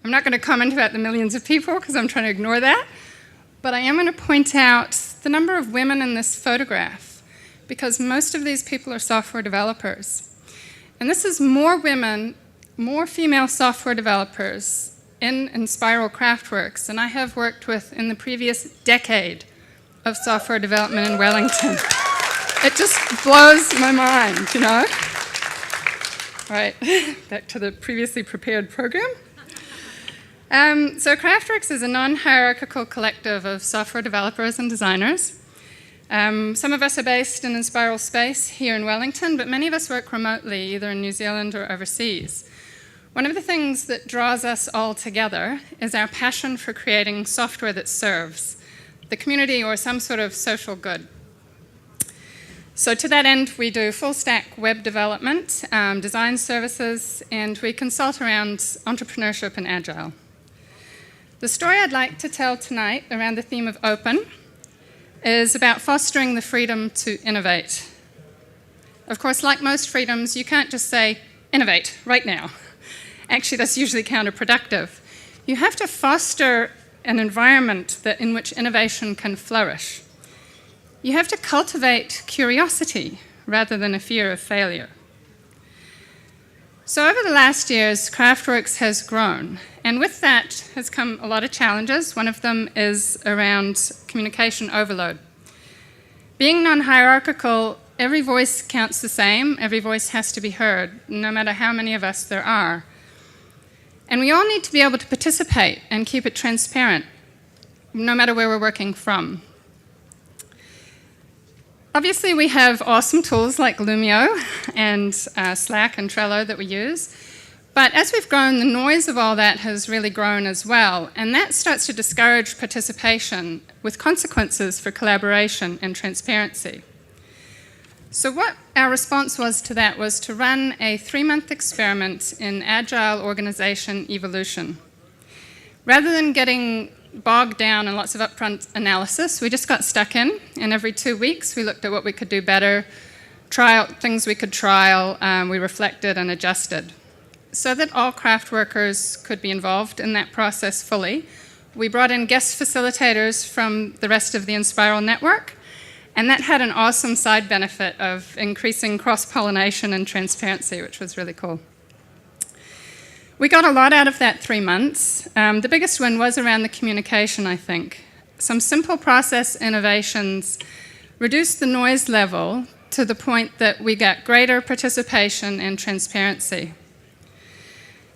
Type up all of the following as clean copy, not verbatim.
I'm not going to comment about the millions of people because I'm trying to ignore that, but I am going to point out the number of women in this photograph, because most of these people are software developers. And this is more women, more female software developers in Enspiral Craftworks than I have worked with in the previous decade of software development in Wellington. It just blows my mind, you know? All right, back to the previously prepared program. So Craftworks is a non-hierarchical collective of software developers and designers. Some of us are based in Enspiral space here in Wellington, but many of us work remotely, either in New Zealand or overseas. One of the things that draws us all together is our passion for creating software that serves the community or some sort of social good. So to that end, we do full-stack web development, design services, and we consult around entrepreneurship and agile. The story I'd like to tell tonight around the theme of open is about fostering the freedom to innovate. Of course, like most freedoms, you can't just say, innovate right now. Actually, that's usually counterproductive. You have to foster an environment in which innovation can flourish. You have to cultivate curiosity rather than a fear of failure. So over the last years, Craftworks has grown, and with that has come a lot of challenges. One of them is around communication overload. Being non-hierarchical, every voice counts the same, every voice has to be heard, no matter how many of us there are. And we all need to be able to participate and keep it transparent, no matter where we're working from. Obviously, we have awesome tools like Lumio and Slack and Trello that we use. But as we've grown, the noise of all that has really grown as well. And that starts to discourage participation with consequences for collaboration and transparency. So what our response was to that was to run a 3-month experiment in agile organization evolution. Rather than getting bogged down in lots of upfront analysis, we just got stuck in, and every 2 weeks we looked at what we could do better, things we could trial, we reflected and adjusted. So that all craft workers could be involved in that process fully, we brought in guest facilitators from the rest of the Enspiral network, and that had an awesome side benefit of increasing cross-pollination and transparency, which was really cool. We got a lot out of that 3 months. The biggest win was around the communication, I think. Some simple process innovations reduced the noise level to the point that we got greater participation and transparency.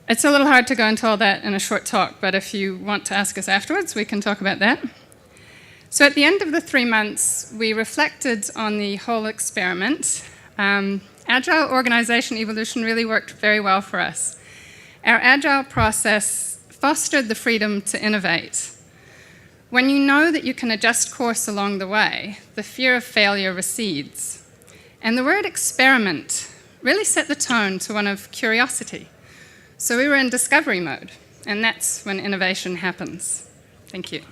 It's a little hard to go into all that in a short talk, but if you want to ask us afterwards, we can talk about that. So at the end of the 3 months, we reflected on the whole experiment. Agile organization evolution really worked very well for us. Our agile process fostered the freedom to innovate. When you know that you can adjust course along the way, the fear of failure recedes. And the word experiment really set the tone to one of curiosity. So we were in discovery mode, and that's when innovation happens. Thank you.